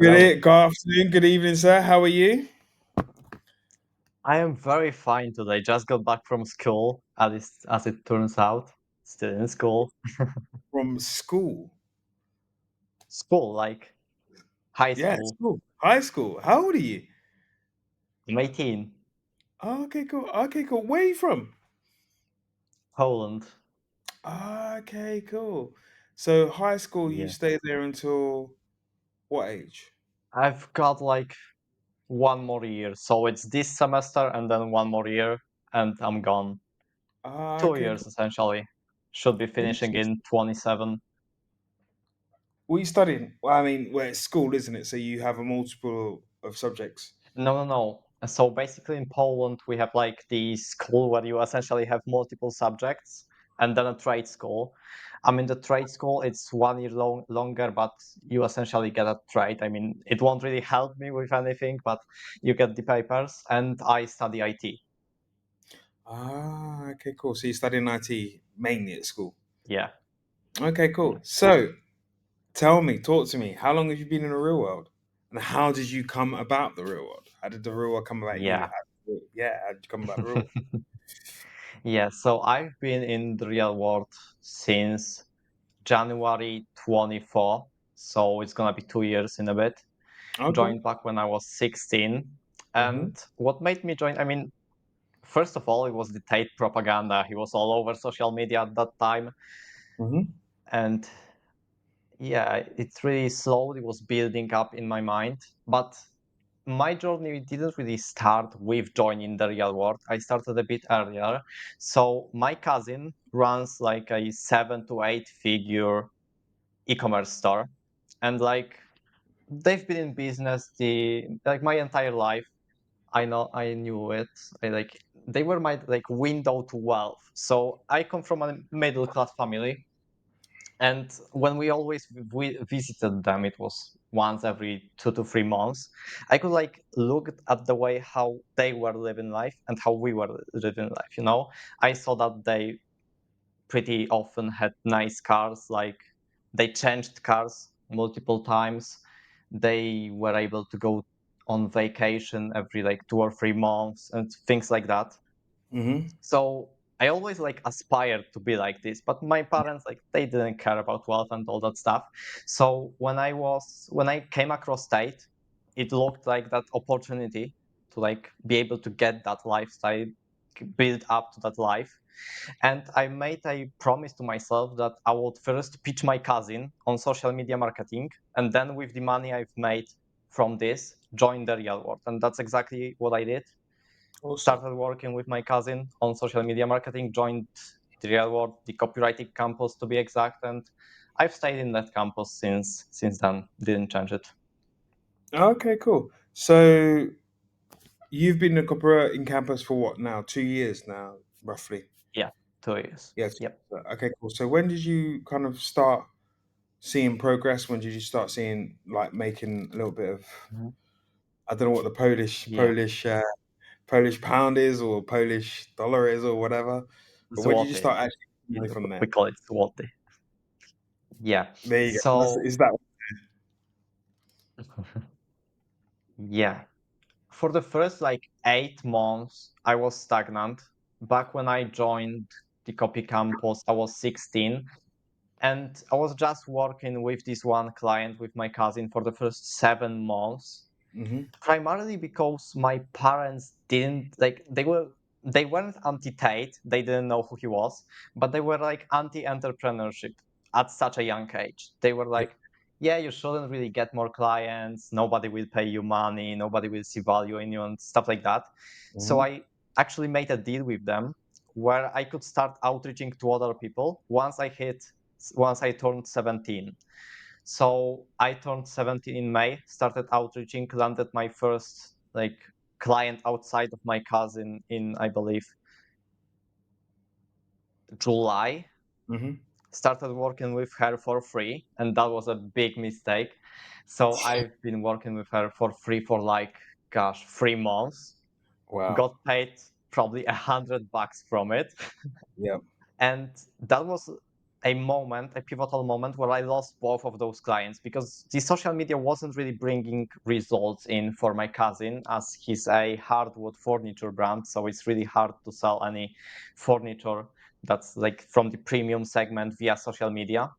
Hello. Good afternoon, good evening, sir. How are you? I am very fine today. Just got back from school, at least as it turns out. Still in school. From school. School, like high Yeah, school. school. High school. How old are you? I'm 18, Oh, okay, cool. Okay, cool. Where are you from? Poland. Okay, cool. So high school, you Yeah. stay there until what age? I've got like one more year. So it's this semester and then one more year, and I'm gone. Two Okay, years cool. essentially. Should be finishing Interesting. in 27. What are you studying? Well, I mean, well, it's school, isn't it? So you have a multiple of subjects. No, no, no. So basically, in Poland, we have like the school where you essentially have multiple subjects, and then a trade school. I mean, the trade school it's 1 year longer, but you essentially get a trade. I mean, it won't really help me with anything, but you get the papers, and I study IT. Okay, cool. So you studying IT mainly at school. Yeah, Okay, yeah, cool. So tell me, talk to me. How long have you been in the real world? And how did you come about the real world? How did the real world come about you? yeah. Yeah, how did you come about the real world? Yeah, so I've been in the real world since January 24, so it's gonna be 2 years in a bit. Okay. Joined back when I was 16. Mm-hmm. And what made me join, I mean, first of all, it was the Tate propaganda. He was all over social media at that time. Mm-hmm. And yeah, it really slowly was building up in my mind. But my journey didn't really start with joining the real world. I started a bit earlier. So my cousin runs like a 7 to 8 figure e-commerce store. And like they've been in business the like my entire life. I knew it. I like they were my like window to wealth. So I come from a middle class family, and when we visited them, it was once every 2 to 3 months. I could like look at the way how they were living life and how we were living life. I saw that they pretty often had nice cars, like they changed cars multiple times. They were able to go on vacation every like 2 or 3 months and things like that. Mm-hmm. So I always like aspired to be like this, but my parents like they didn't care about wealth and all that stuff. So when I came across state, it looked like that opportunity to like be able to get that lifestyle, build up to that life. And I made a promise to myself that I would first pitch my cousin on social media marketing, and then with the money I've made from this, join the real world. And that's exactly what I did. Awesome. Started working with my cousin on social media marketing, joined the real world, the copywriting campus to be exact, and I've stayed in that campus since then. Didn't change it. Okay, cool. So you've been a corporate in campus for what now? 2 years now, roughly. Yeah, 2 years. Yes. Yep. Okay, cool. So when did you kind of start seeing progress? When did you start seeing like making a little bit of Mhm. I don't know what the Yeah. Polish pound is or Polish dollar is or whatever. But when did you Złoty. start actually making money from We there? call it złoty. Yeah. There you go. So Is that yeah, for the first like 8 months, I was stagnant. Back when I joined the copy campus, I was 16, and I was just working with this one client with my cousin for the first 7 months, hmm primarily because my parents didn't like they weren't anti-Tate, they didn't know who he was, but they were like anti-entrepreneurship at such a young age. They were Yeah. like, yeah, you shouldn't really get more clients, nobody will pay you money, nobody will see value in you and stuff like that. So hmm I actually made a deal with them where I could start outreaching to other people once I turned 17. So I turned 17 in May, started outreaching, landed my first like client outside of my cousin in, I believe, July. hmm Started working with her for free, and that was a big mistake. So I've been working with her for free for like, gosh, 3 months. Wow. Got paid probably $100 from it, Yeah. and that was a pivotal moment where I lost both of those clients because the social media wasn't really bringing results in for my cousin, as he's a hardwood furniture brand. So it's really hard to sell any furniture that's like from the premium segment via social media.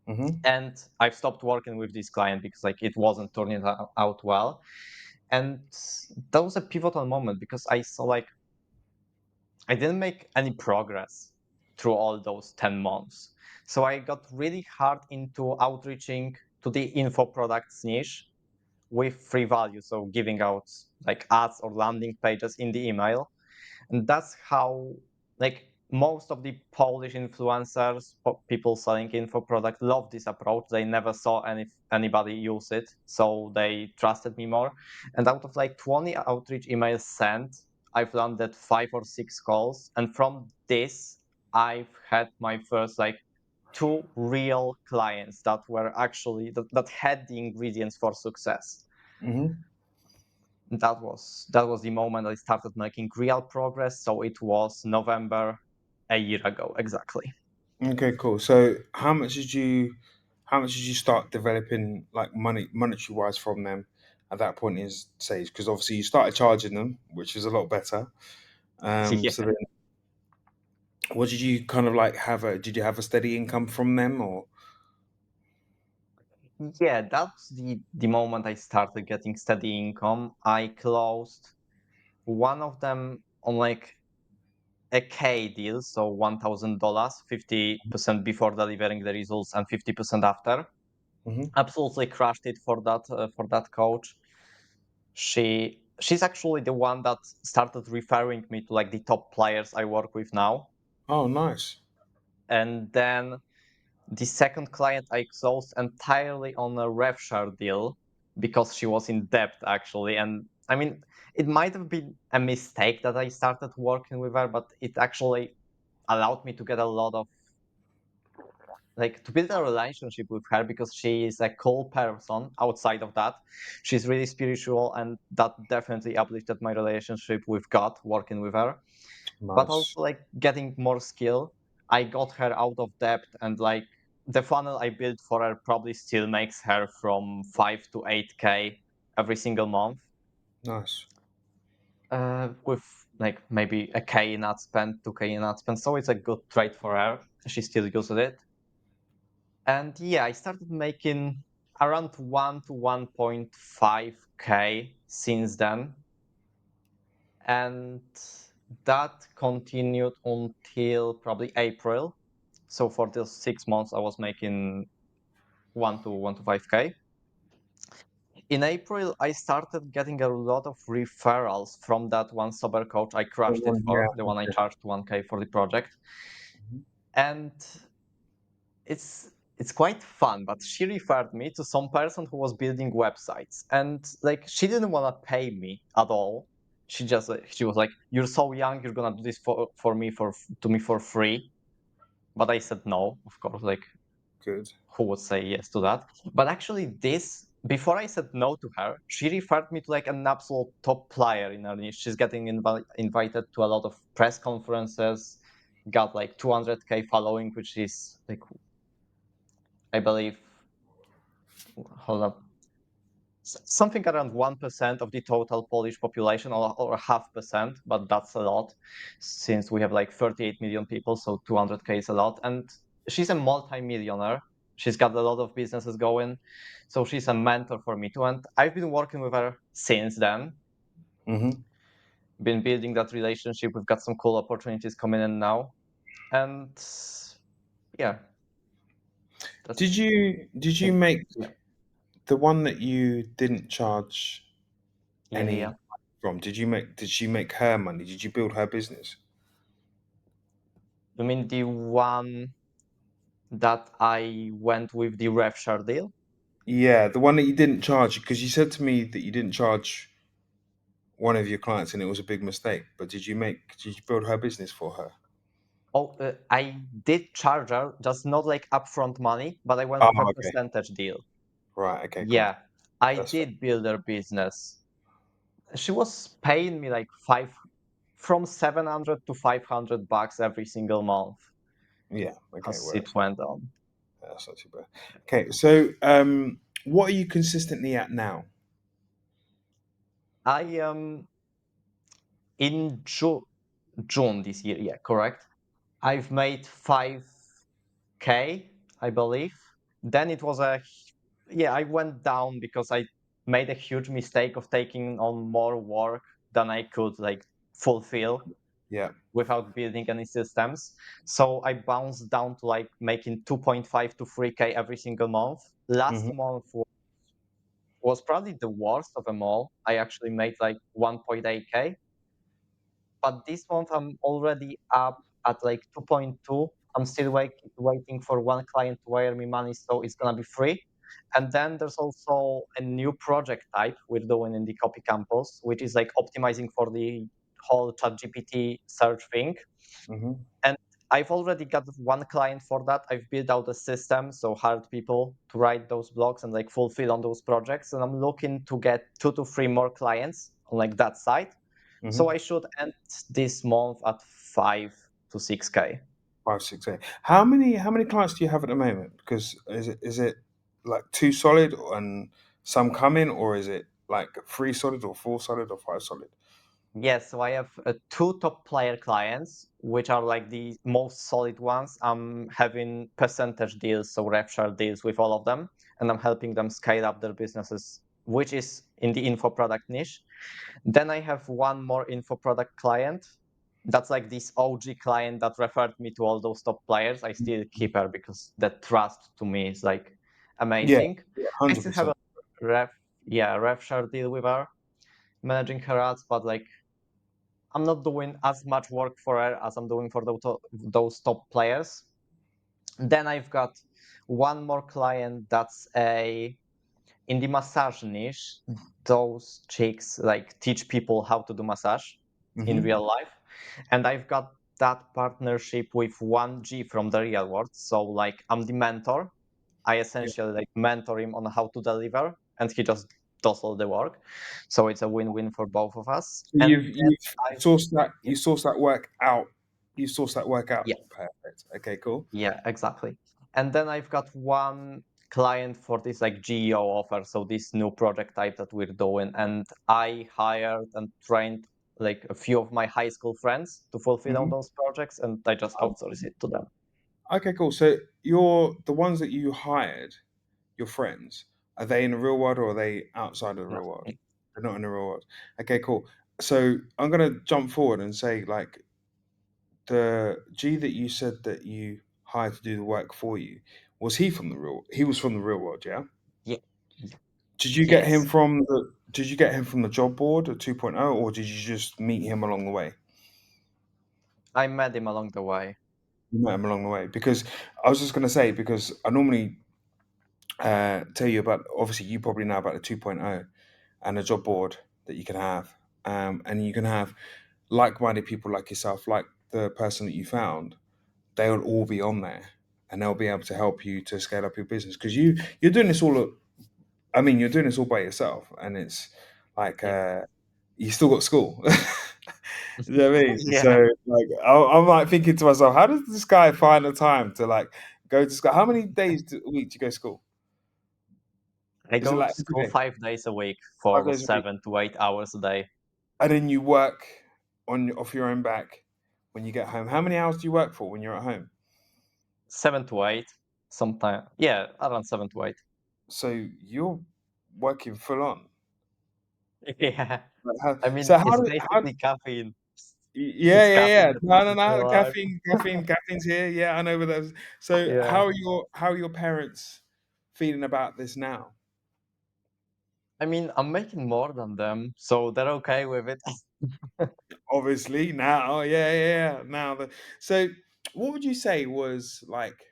Mm-hmm. And I've stopped working with this client because like it wasn't turning out well. And that was a pivotal moment because I saw like I didn't make any progress through all those 10 months. So I got really hard into outreaching to the info products niche with free value. So giving out like ads or landing pages in the email. And that's how like most of the Polish influencers, people selling info product, love this approach. They never saw anybody use it, so they trusted me more. And out of like 20 outreach emails sent, I've landed 5 or 6 calls, and from this I've had my first like two real clients that were actually that had the ingredients for success. Mm-hmm. That was the moment I started making real progress. So it was November a year ago exactly. Okay, cool. So how much did you start developing like monetary wise from them at that point in stage? Because obviously you started charging them, which is a lot better. So Yeah, then what did you kind of like did you have a steady income from them or? yeah, that's the moment I started getting steady income. I closed one of them on like a K deal, so $1,000, 50% before delivering the results and 50% after. Hmm. Absolutely crushed it for that coach. She's actually the one that started referring me to like the top players I work with now. Oh, nice. And then the second client I closed entirely on a rev share deal because she was in debt actually. And I mean, it might have been a mistake that I started working with her, but it actually allowed me to get a lot of like to build a relationship with her because she is a cool person outside of that. She's really spiritual, and that definitely uplifted my relationship with God working with her. But Nice. also like getting more skill. I got her out of debt, and like the funnel I built for her probably still makes her from 5 to 8K every single month, Nice. with like maybe a K in ad spend, 2K in ad spend. So it's a good trade for her. She still uses it. And yeah, I started making around 1 to 1.5K since then. And that continued until probably April. So for those 6 months, I was making 1 to 5K. In April, I started getting a lot of referrals from that one sober coach I crushed it Yeah. for, the one I Okay. charged 1K for the project. Mhm. And it's it's quite fun, but she referred me to some person who was building websites, and like she didn't want to pay me at all. She was like, "You're so young, you're gonna do this for me to me for free." But I said no, of course. Like, Good. who would say yes to that? But actually, this before I said no to her, she referred me to like an absolute top player in her niche. She's getting invited to a lot of press conferences. Got like 200K following, which is like I believe, hold up, something around 1% of the total Polish population, or half percent, but that's a lot since we have like 38 million people, so 200K is a lot. And she's a multi-millionaire. She's got a lot of businesses going, so she's a mentor for me too. And I've been working with her since then, Hmm. been building that relationship. We've got some cool opportunities coming in now, and yeah, Did that's you like make yeah, the one that you didn't charge yeah, yeah. any from? Did she make her money? Did you build her business? You mean the one that I went with the rev share deal? Yeah, the one that you didn't charge because you said to me that you didn't charge one of your clients and it was a big mistake. But did you build her business for her? Oh, I did charge her, just not like upfront money, but I went Oh, with a okay. percentage deal. Right. Okay. Cool. Yeah, I That's fair. did build her business. She was paying me like from 700 to $500 every single month. Yeah. Okay. as Well, it went on. that's not too bad. Okay. So, what are you consistently at now? I in June this year, yeah, correct. I've made 5K, I believe. Then it was yeah, I went down because I made a huge mistake of taking on more work than I could like fulfill Yeah. without building any systems. So I bounced down to like making 2.5 to 3K every single month. Last Hmm. month was probably the worst of them all. I actually made like 1.8K, but this month I'm already up at like 2.2. I'm still waiting for one client to wire me money, so it's gonna be free. And then there's also a new project type we're doing in the Copy Campus, which is like optimizing for the whole ChatGPT search thing. Hmm. And I've already got one client for that. I've built out a system, so hired people to write those blogs and like fulfill on those projects. And I'm looking to get 2 to 3 more clients on like that side. So Hmm. I should end this month at 5 to 6K. 5, 6, 8. How many clients do you have at the moment? Because is it like two solid and some coming, or is it like three solid or four solid or five solid? Yes, so I have 2 top player clients, which are like the most solid ones. I'm having percentage deals, so rev share deals with all of them, and I'm helping them scale up their businesses, which is in the info product niche. Then I have one more info product client. That's like this OG client that referred me to all those top players. I still keep her because the trust to me is like Yeah, amazing. yeah, I hundred still have a percent. rev, yeah, rev share deal with her, managing her ads, but like I'm not doing as much work for her as I'm doing for those top players. Then I've got one more client that's a in the massage niche. Those chicks like teach people how to do massage in Hmm. real life, and I've got that partnership with 1G from the real world. So like I'm the mentor. I Yeah. essentially like mentor him on how to deliver, and he just does all the work. So it's a win-win for both of us. So And you've I've sourced that yeah, you sourced that work out. You sourced that work out. yeah, Perfect. Okay, cool. yeah, exactly. And then I've got one client for this like GEO offer, so this new project type that we're doing, and I hired and trained like a few of my high school friends to fulfill on Hmm. those projects, and I just outsource it to them. Okay, cool. So you're the ones that you hired, your friends, are they in the real world or are they outside of the Yeah. real world? They're not in the real world. Okay, cool. So I'm gonna jump forward and say like the G that you said that you hired to do the work for you, was he from the real? He was from the real world, yeah. Yeah. Yeah. Did you get him Yes. from the Did you get him from the job board at 2.0, or did you just meet him along the way? I met him along the way. You met him along the way because I was just gonna say because I normally tell you about, obviously you probably know about the 2.0 and a job board that you can have, and you can have like-minded people like yourself, like the person that you found. They'll all be on there, and they'll be able to help you to scale up your business because you're doing this all. I mean, you're doing this all by yourself, and it's like Yeah. you still got school. You know what I mean? So Yeah. like, I'm like thinking to myself, how does this guy find the time to like go to school? How many days a week do you go to school? I Is it go to like school every day, 5 days a week 5 days for a week? 7 to 8 hours a day. And then you work on off your own back when you get home. How many hours do you work for when you're at home? 7 to 8, sometimes. Yeah, around 7 to 8. So you're working full on. Yeah. Like how, I mean, so it's how basically caffeine. yeah, It's yeah, caffeine yeah. that No, keeps no, me no. alive. Caffeine's here. Yeah, I know where those. So Yeah. how are your parents feeling about this now? I mean, I'm making more than them, so they're okay with it. Obviously now, yeah, yeah, yeah. Now so what would you say was like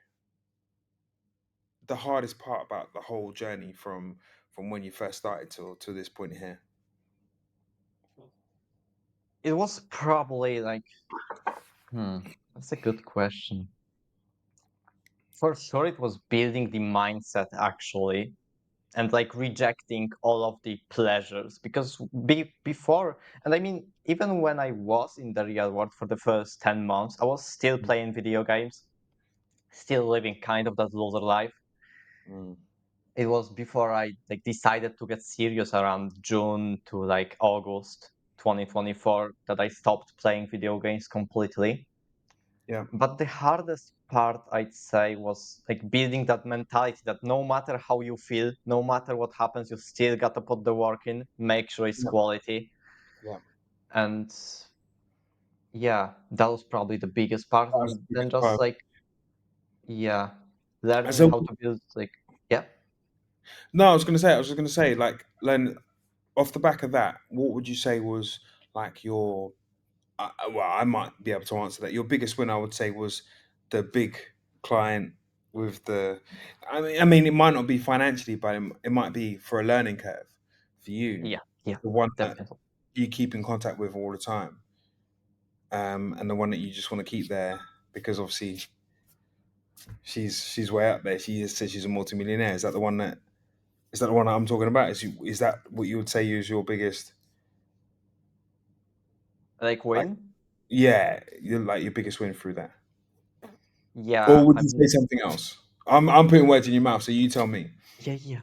the hardest part about the whole journey from when you first started to this point here? It was probably like, that's a good question. For sure, it was building the mindset actually, and like rejecting all of the pleasures because before, and I mean, even when I was in the real world for the first 10 months, I was still playing video games. still living kind of that loser life. Mm. It was before I like decided to get serious around June to like August 2024 that I stopped playing video games completely. Yeah. But the hardest part, I'd say, was like building that mentality that no matter how you feel, no matter what happens, you still gotta put the work in, make sure it's Yeah. quality. Yeah. And yeah, that was probably the biggest part. That was And the then biggest just part. like, yeah, And learning so, how to build like, yeah, no, I was just gonna say, like, Len, off the back of that, what would you say was like your well, I might be able to answer that. Your biggest win, I would say, was the big client with the. I mean, it might not be financially, but it might be for a learning curve for you, yeah, yeah, the one that definitely. you keep in contact with all the time, and the one that you just want to keep there because obviously she's way up there. She is says she's a multimillionaire. Is that the one that I'm talking about? Is that what you would say is your biggest? Like Like, win? yeah, you're like your biggest win through that. Or Yeah, would I you say mean, something else? I'm putting words in your mouth, so you tell me. yeah, yeah.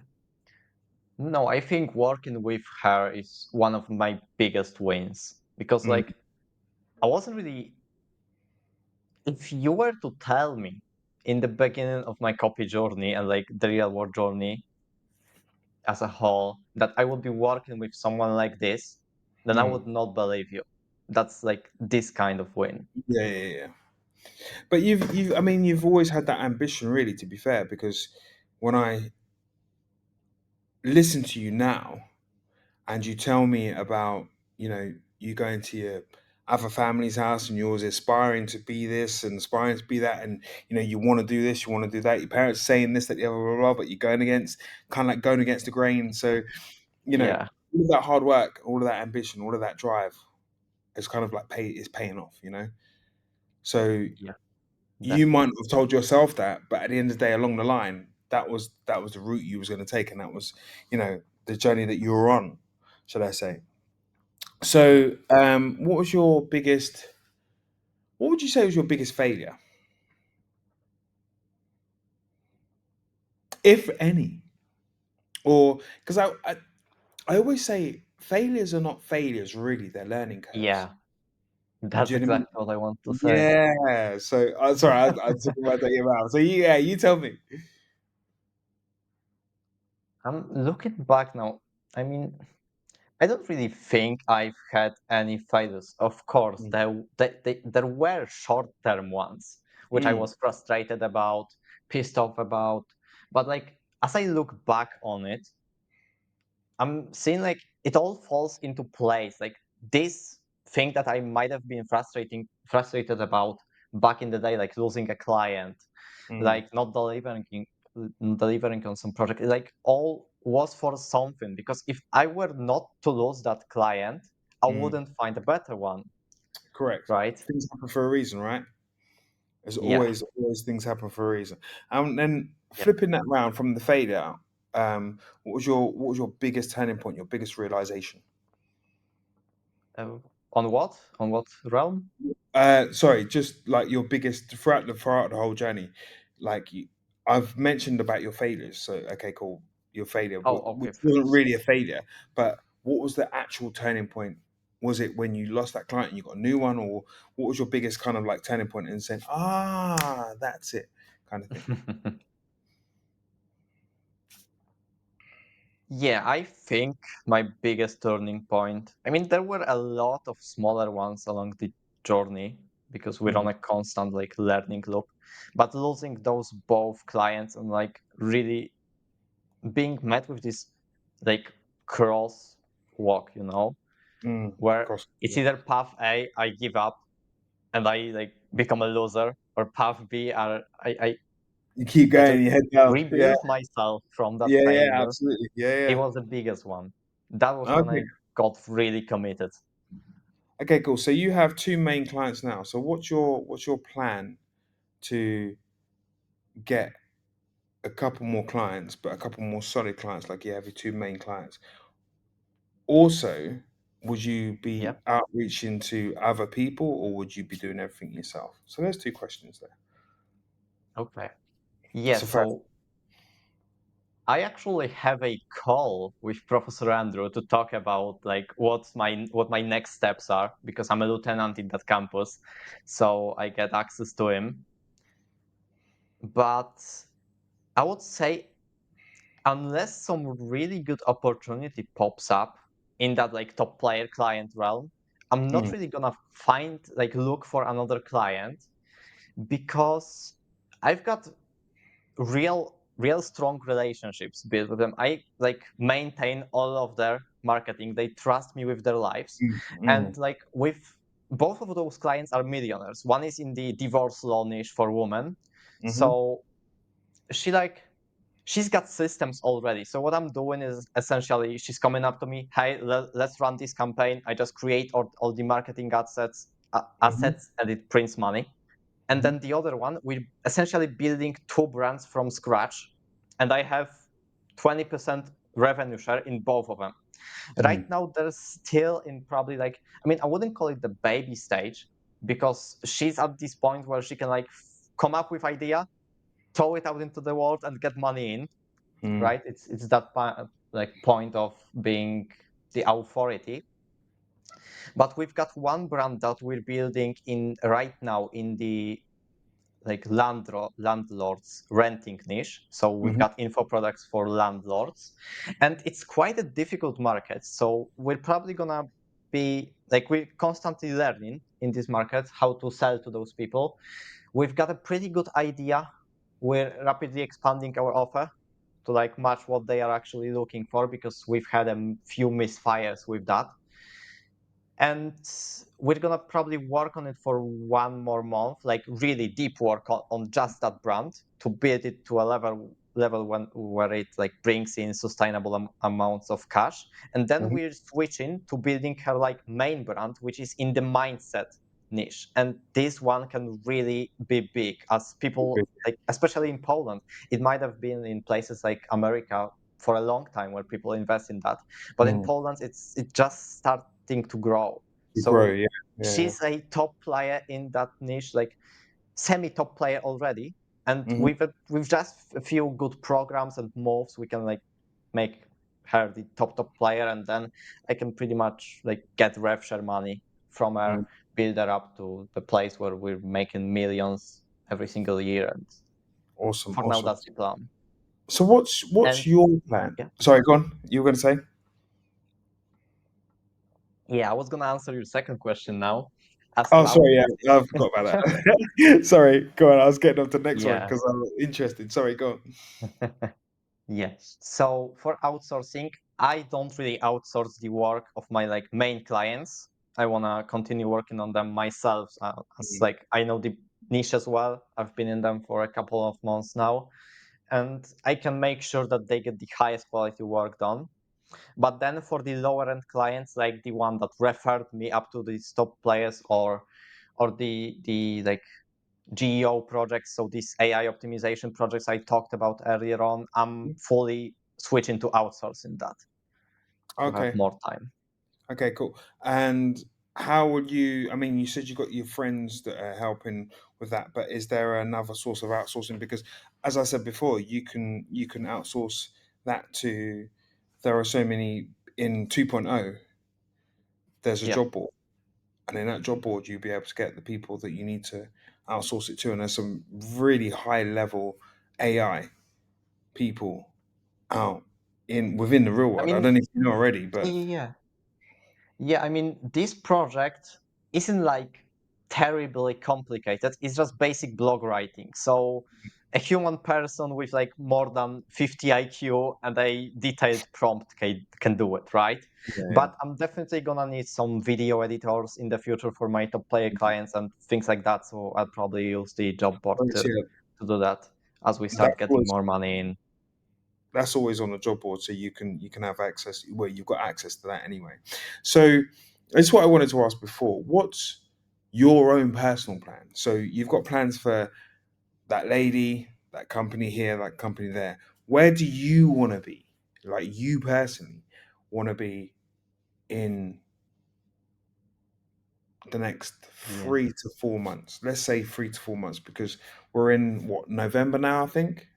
No, I think working with her is one of my biggest wins because Mm, like I wasn't really. If you were to tell me in the beginning of my copy journey and like the real world journey as a whole that I would be working with someone like this, then I mm. would not believe you. That's like this kind of win. Yeah, yeah, yeah. But I mean, you've always had that ambition, really. To be fair, because when I listen to you now, and you tell me about, you going to your other family's house and you're aspiring to be this and aspiring to be that, and you want to do this, you want to do that. Your parents saying this, that, the other, blah, blah, blah, but you're going against, kind of like going against the grain. So Yeah, all of that hard work, all of that ambition, all of that drive is kind of like is paying off. So yeah, you might definitely. not have told yourself that, but at the end of the day, along the line, that was the route you was going to take, and that was, the journey that you were on, should I say? Yeah. So, what would you say was your biggest failure, if any? Or because I always say failures are not failures, really, they're learning curves. Yeah, Do that's you know what I mean? exactly what I want to say. Yeah. So, sorry, I took the words out of your mouth. So, yeah, you tell me. I'm looking back now. I mean, I don't really think I've had any failures. Of course, Mm, there were short-term ones, which I mm, was frustrated about, pissed off about. But like, as I look back on it, I'm seeing like it all falls into place. Like this thing that I might have been frustrated about back in the day, like losing a client, mm, like not delivering on some project, like all was for something. Because if I were not to lose that client, I mm. wouldn't find a better one, Correct. right? Things happen for a reason, right? There's Yeah, always things happen for a reason. And then yeah. flipping that round from the failure, what was your biggest turning point? Your biggest realization? On what? On what realm? Sorry, just like your biggest throughout the whole journey. Like I've mentioned about your failures. So okay, cool. Your failure, Oh, which okay. wasn't really a failure, but what was the actual turning point? Was it when you lost that client and you got a new one, or what was your biggest kind of like turning point in saying, that's it, kind of thing? Yeah, I think my biggest turning point. I mean, there were a lot of smaller ones along the journey because we're on Mm, a constant like learning loop. But losing those both clients and like really being met with this like cross walk, where cross. it's either path A, I give up and I like become a loser, or path B, I You keep get to going, you head down. Yeah, rebuild myself from that yeah, yeah, failure. absolutely. Yeah, It yeah. was the biggest one. That was when Okay. I got really committed. Okay, cool. So you have two main clients now. So what's your plan to get a couple more clients, but a couple more solid clients, like you have your two main clients? Also, would you Yeah. be outreaching to other people, or would you be doing everything yourself? So there's two questions there. Okay. Yeah, So first, so I actually have a call with Professor Andrew to talk about like what my next steps are because I'm a lieutenant in that campus, so I get access to him. But I would say unless some really good opportunity pops up in that like top player client realm, I'm not mm, really gonna find like look for another client because I've got real strong relationships built with them. I like maintain all of their marketing. They trust me with their lives. mm, And mm, like with both of those clients are millionaires. One is in the divorce law niche for women. mm-hmm, So she like she's got systems already. So what I'm doing is essentially she's coming up to me, hey, let's run this campaign. I just create all the marketing mm-hmm, assets and it prints money. And mm-hmm, then the other one, we're essentially building two brands from scratch. And I have 20% revenue share in both of them. Right mm, now, there's still in probably like, I mean, I wouldn't call it the baby stage because she's at this point where she can like come up with idea, throw it out into the world and get money in, mm, right? It's that like point of being the authority. But we've got one brand that we're building in right now in the like landlords renting niche. So we've mm-hmm, got info products for landlords, and it's quite a difficult market. So we're probably gonna be like we're constantly learning in this market how to sell to those people. We've got a pretty good idea. We're rapidly expanding our offer to like match what they are actually looking for because we've had a few misfires with that, and we're gonna probably work on it for one more month, like really deep work on just that brand to build it to a level where it like brings in sustainable amounts of cash, and then mm-hmm. we're switching to building her like main brand, which is in the mindset niche, and this one can really be big as people like especially in Poland. It might have been in places like America for a long time where people invest in that, but in Mm. Poland it just starting to grow. To grow, So yeah, yeah, she's a top player in that niche, like semi-top player already. And mm-hmm, with just a few good programs and moves, we can like make her the top player, and then I can pretty much like get rev share money from her, mm. build her up to the place where we're making millions every single year. And Awesome, for now, awesome. that's the plan. So what's And your plan? yeah, Sorry, go on. You were going to say? yeah, I was gonna answer your second question now as to Oh, sorry, yeah, I outsourcing. forgot about that. Sorry, go on. I was getting up to the next one Yeah. because I'm interested. Sorry, go on. Yes. So for outsourcing, I don't really outsource the work of my like main clients. I wanna continue working on them myself, as Mm, like I know the niche as well. I've been in them for a couple of months now, and I can make sure that they get the highest quality work done. But then for the lower end clients, like the one that referred me up to these top players, or the like GEO projects, so these AI optimization projects I talked about earlier on, I'm fully switching to outsourcing that to have okay, more time. okay, cool. And how would you? I mean, you said you got your friends that are helping with that, but is there another source of outsourcing? Because, as I said before, you can outsource that to. There are so many in 2.0. There's a Yeah. job board, and in that job board, you'll be able to get the people that you need to outsource it to. And there's some really high level AI people out in within the real I world. I mean, don't know if you know already, but yeah. Yeah, I mean, this project isn't like terribly complicated. It's just basic blog writing. So a human person with like more than 50 IQ and a detailed prompt can do it, right? yeah, But I'm definitely gonna need some video editors in the future for my top player clients and things like that. So I'll probably use the job board yeah, to do that as we start that's getting always more money in. that's always on the job board, so you can have access. Well, you've got access to that anyway. So that's what I wanted to ask before. What's your own personal plan? So you've got plans for that lady, that company here, that company there. Where do you want to be? Like you personally want to be in the next Yeah. 3 to 4 months. Let's say 3 to 4 months because we're in what, November now. I think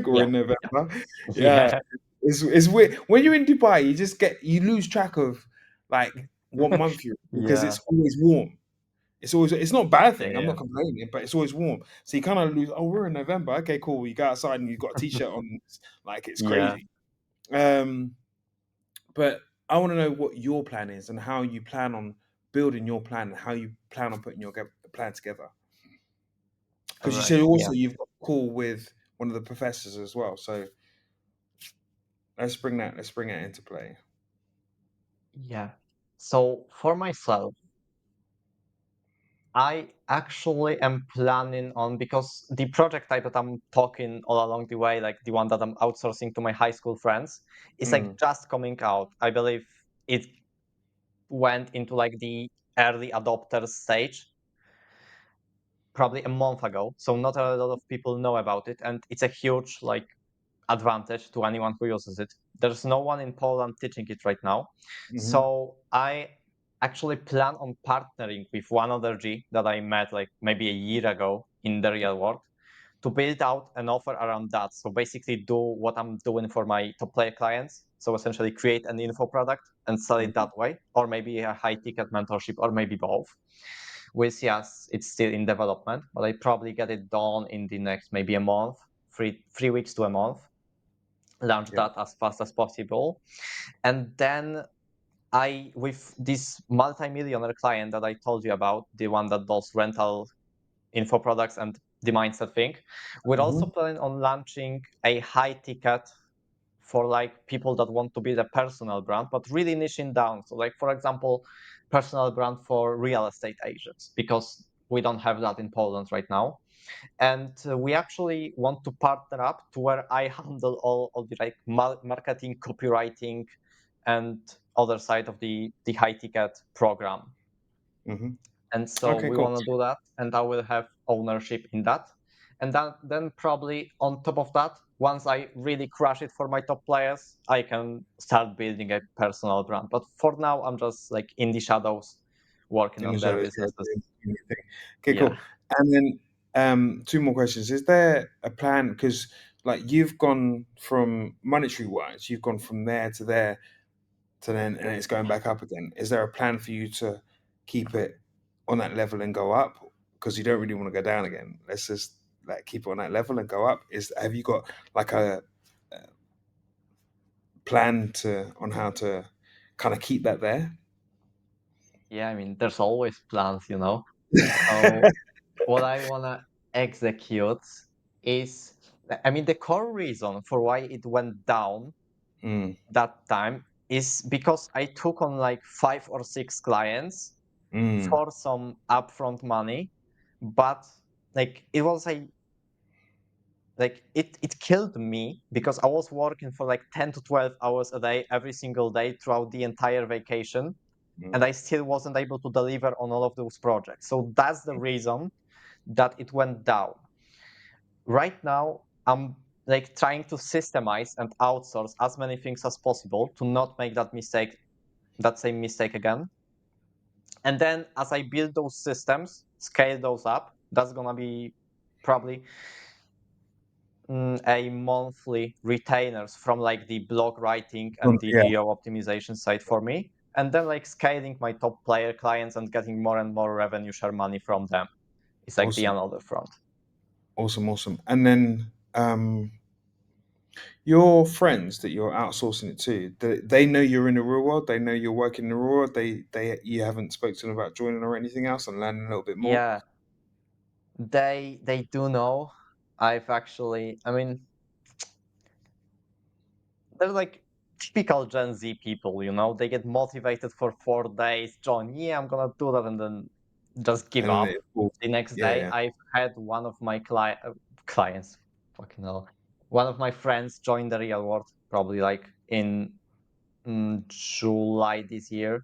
we're Yeah. in Yeah. November. Yeah, Yeah. it's weird when you're in Dubai. You lose track of like what month you're in because Yeah. it's always warm. It's not a bad Yeah. thing. I'm Yeah. not complaining, but it's always warm. So you kind of lose. Oh, we're in November. Okay, cool. You go outside and you've got a t-shirt on. Like it's Yeah. crazy. Um, but I want to know what your plan is and how you plan on building your plan and how you plan on putting your plan together. All Because you right. said Yeah. also you've got a call with one of the professors as well. So let's bring that into play. Yeah. So for myself, I actually am planning on, because the project type that I'm talking all along the way, like the one that I'm outsourcing to my high school friends, is like Mm, just coming out. I believe it went into like the early adopter stage probably a month ago. So not a lot of people know about it, and it's a huge like advantage to anyone who uses it. There's no one in Poland teaching it right now. hmm So I actually plan on partnering with one other G that I met like maybe a year ago in the real world to build out an offer around that. So basically do what I'm doing for my top player clients. So essentially create an info product and sell it hmm that way, or maybe a high ticket mentorship, or maybe both. With yes, it's still in development, but I probably get it done in the next maybe a month, three weeks to a month, launch Yeah. that as fast as possible. And then I, with this multi-millionaire client that I told you about, the one that does rental info products and the mindset thing, we're also hmm planning on launching a high ticket for like people that want to build a personal brand, but really niching down. So like, for example, personal brand for real estate agents, because we don't have that in Poland right now. And we actually want to partner up to where I handle all the like marketing, copywriting, and other side of the high ticket program. hmm And so Okay, we cool. want to do that, and I will have ownership in that. And then probably on top of that, once I really crush it for my top players, I can start building a personal brand. But for now, I'm just like in the shadows, working In the on their shadows, yeah, businesses. doing your thing. Okay, Yeah. cool. And then two more questions. Is there a plan? Because like you've gone from monetary wise, you've gone from there to there to then, and it's going back up again. Is there a plan for you to keep it on that level and go up? Because you don't really want to go down again. Let's just like keep it on that level and go up. Have you got like a plan to on how to kind of keep that there? Yeah, I mean, there's always plans. So what I wanna execute is, I mean, the core reason for why it went down Mm, that time is because I took on like 5 or 6 clients mm, for some upfront money, but like it was a like it killed me because I was working for like 10 to 12 hours a day every single day throughout the entire vacation, and mm, I still wasn't able to deliver on all of those projects. So that's the reason that it went down. Right now, I'm like trying to systemize and outsource as many things as possible to not make that same mistake again. And then as I build those systems, scale those up, that's gonna be probably a monthly retainers from like the blog writing and the yeah, geo optimization side for me. And then like scaling my top player clients and getting more and more revenue share money from them. It's like the awesome, another front. awesome. And then your friends that you're outsourcing it to, they know you're in the real world. They know you're working in the real world. They you haven't spoken to them about joining or anything else and learning a little bit more. Yeah, they do know. I mean, they're like typical Gen Z people. They get motivated for 4 days, join, yeah, I'm gonna do that, and then just give And then up. it, well, The next yeah, day, yeah. I've had one of my clients, fucking hell, one of my friends join the real world, probably like in July this year.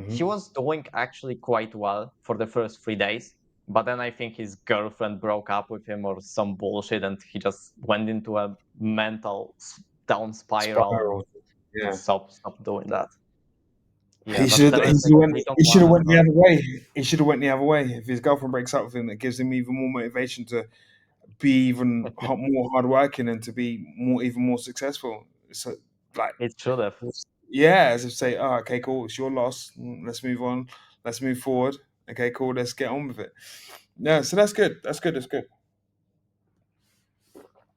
He hmm was doing actually quite well for the first 3 days, but then I think his girlfriend broke up with him or some bullshit, and he just went into a mental down spiral and Spiral. Yeah. stop doing that. Yeah, but there is like we don't He should want have to went the start. other way. He should have went the other way. If his girlfriend breaks up with him, that gives him even more motivation to be even more hardworking and to be even more successful. So, like, It should have. yeah, as if say, oh, okay, cool, it's your loss. Let's move on. Let's move forward. Okay, cool. Let's get on with it. Yeah, so that's good. That's good. That's good.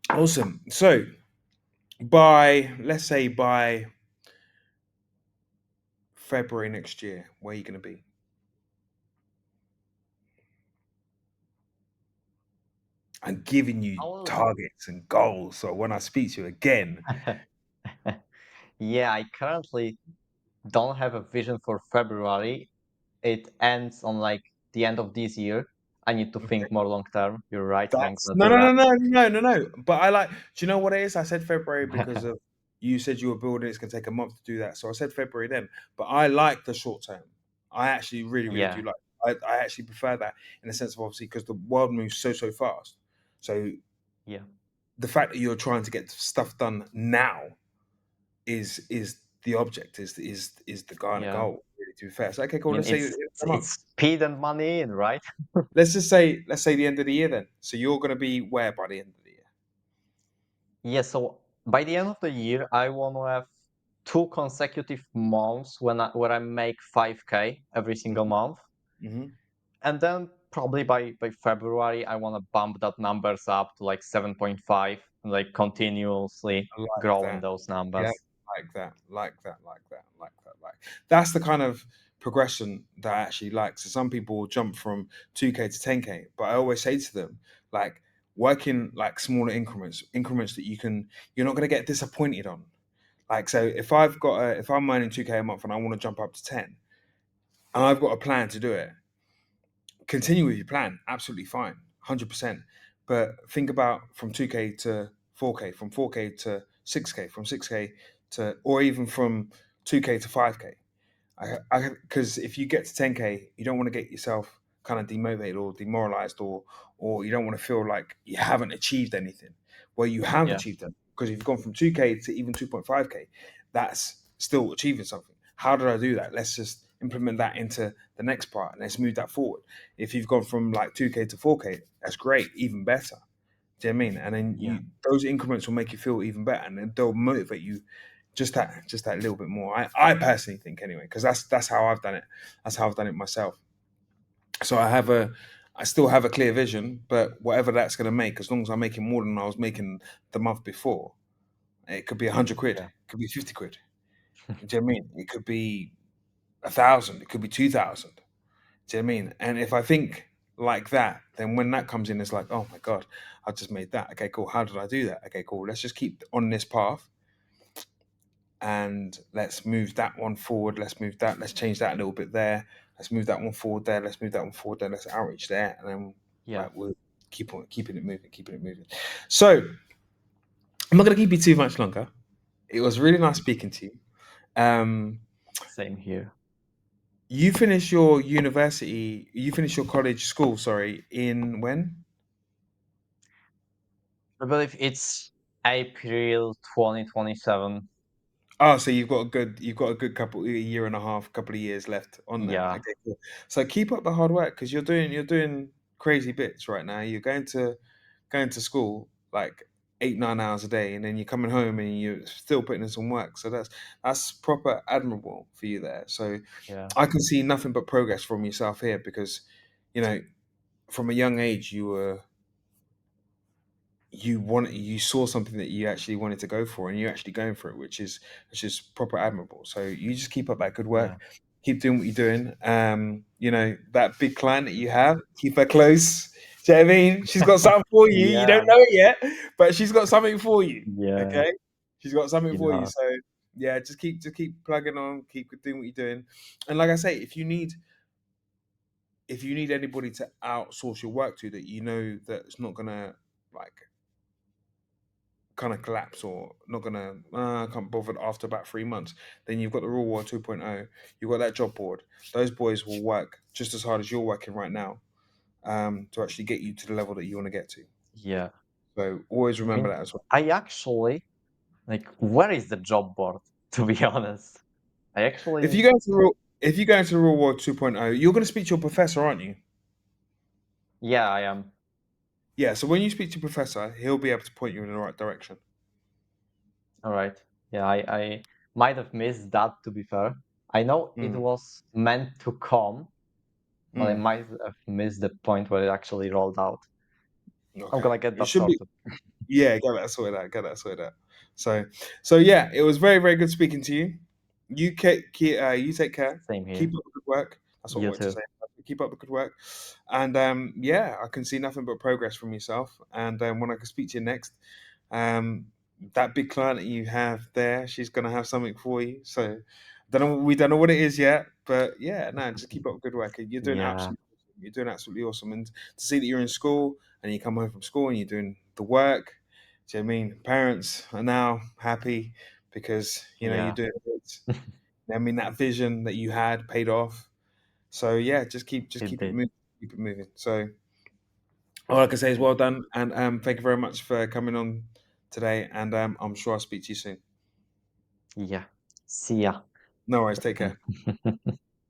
Awesome. So by let's say by February next year, where are you going to be? I'm giving you I'll, targets and goals. So when I speak to you again, yeah, I currently don't have a vision for February. It ends on like the end of this year. I need to think more long term. You're right. I'm that's gonna no, do no, that. no, no, no, no, no. But I like. Do you know what it is? I said February because of you said you were building. It's gonna take a month to do that, so I said February then. But I like the short term. I actually really, really do Yeah, like. I actually prefer that in the sense of obviously because the world moves so fast. So yeah, the fact that you're trying to get stuff done now is the object is the kind of yeah. goal. Really, to be fair, so okay, I cool. mean, Let's say a month. it's speed and money, in, right? Let's say the end of the year then. So you're going to be where by the end of the year? Yeah. So by the end of the year, I want to have 2 consecutive months where I make 5K every single Mhm, month, mhm. and then probably by February, I want to bump that numbers up to like 7.5, and like continuously I like growing that. those Yeah, numbers. like that, like that, like that, like that, like that's the kind of progression that I actually like. So some people will jump from 2K to 10K, but I always say to them, like, work in like smaller increments, increments that you're not gonna get disappointed on. Like, so if I'm earning 2K a month and I want to jump up to 10, and I've got a plan to do it, continue with your plan. Absolutely fine, 100%. But think about from 2K to 4K, from 4K to 6K, from 6K to, or even from 2K to 5K. Because if you get to 10K, you don't want to get yourself kind of demotivated or demoralized, or you don't want to feel like you haven't achieved anything. Well, you have Yeah, achieved them because you've gone from 2K to even 2.5K. That's still achieving something. How did I do that? Let's just implement that into the next part and let's move that forward. If you've gone from like 2K to 4K, that's great, even better. Do you know what I mean? And then yeah, those increments will make you feel even better, and then they'll motivate you just that little bit more. I personally think anyway, because that's how I've done it. That's how I've done it myself. So I still have a clear vision, but whatever that's going to make, as long as I'm making more than I was making the month before, it could be 100 quid, yeah, it could be 50 quid. Do you know what I mean? It could be 1,000, it could be 2,000. Do you know what I mean? And if I think like that, then when that comes in, it's like, oh my god, I just made that. Okay, cool. How did I do that? Okay, cool. Let's just keep on this path and let's move that one forward. Let's move that. Let's change that a little bit there. Let's move that one forward there. Let's move that one forward there. Let's outreach there, and then yeah. like we'll keep on keeping it moving, keeping it moving. So I'm not going to keep you too much longer. It was really nice speaking to you. Um, Same here. you finish your university, you finish your college school, sorry, in when? I believe it's April 2027. Oh, so you've got a good couple a year and a half, couple of years left on there. Yeah, Okay, cool. So keep up the hard work because you're doing crazy bits right now. You're going to school like 8, 9 hours a day, and then you're coming home and you're still putting in some work. So that's proper admirable for you there. So yeah, I can see nothing but progress from yourself here because, you know, from a young age you saw something that you actually wanted to go for and you're actually going for it, which is proper admirable. So you just keep up that good yeah, work, keep doing what you're doing. That big client that you have, keep her close. Do you know what I mean? She's got something for you. You don't yeah, know it yet, but she's got something for you. yeah, Okay, she's got something for you. yeah, So yeah, just keep plugging on, keep doing what you're doing. And like I say, if you need anybody to outsource your work to that you know that it's not gonna like kind of collapse or not gonna I can't bother after about 3 months, then you've got the Real World 2.0. You've got that job board. Those boys will work just as hard as you're working right now, to actually get you to the level that you want to get to. yeah. So always I remember mean, that as well. I actually like where is the job board? To be honest, I If you actually, go into real world 2.0, you're going to speak to your professor, aren't you? yeah, I am. Yeah. So when you speak to your professor, he'll be able to point you in the right direction. All right. Yeah, I might have missed that, to be fair. I know it Mm, was meant to come, but I mm. might have missed the point where it actually rolled out. I'm Okay. gonna get It that should be. sorted. Yeah, get that sorted out. Get that sorted out. So, so yeah, it was very, very good speaking to you. You take care. Same Keep here. up the good work. That's what I You wanted to too. say. Keep up the good work. And yeah, I can see nothing but progress from yourself. And when I can speak to you next, um, that big client that you have there, she's gonna have something for you. So, don't know. We don't know what it is yet, but yeah, no, just keep up the good work. You're doing Yeah, absolutely. You're doing absolutely awesome. And to see that you're in school and you come home from school and you're doing the work. Do you know what I mean? Parents are now happy because you're yeah, doing it. I mean that vision that you had paid off. So yeah, just it keep it did. moving, keep it moving. So all I can say is well done, and thank you very much for coming on today. And I'm sure I'll speak to you soon. Yeah. See ya. No worries. Take care.